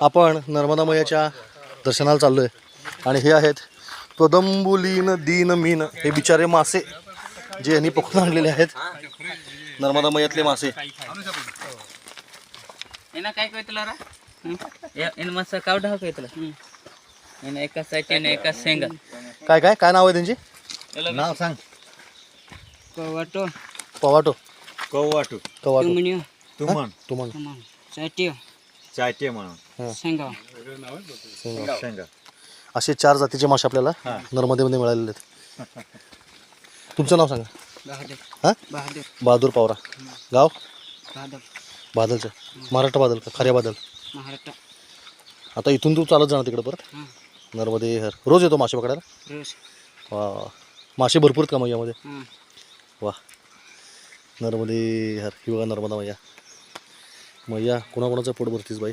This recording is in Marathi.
आपण नर्मदा मैयाच्या दर्शनाला चाललो आहे आणि हे आहेत पदंबुलीन दीन मीन, हे बिचारे मासे जे यांनी पकडून आणलेले आहेत, नर्मदा मैयातले मासे. काय कहतला मस्त कावडा कहतला एका साईड एका शेंगा. काय काय काय नाव आहे त्यांची? नाव सांग. कवाटो पवाटो कवाटू कवाटो तुमनियो तुमन तुमन चाटियो चायटे म्हणून शेंगा. शेंगा. असे 4 जातीचे मासे आपल्याला नर्मदेमध्ये मिळालेले आहेत. तुमचं नाव सांगा. बहादूर हां बहादूर बहादूर पावरा. गाव बहादूर बादलचं. महाराष्ट्र बादल का खऱ्या बादल? महाराष्ट्र. आता इथून तू चालत जाणार तिकडे परत हां नर्मदे हर. रोज येतो मासे पकडायला? रोज. वा, मासे भरपूर आहेत का मैयामध्ये? हां वा, नर्मदे हर. ही बघा नर्मदा मैया. मैया कोणाकोणाचं पोट भरतीस बाई.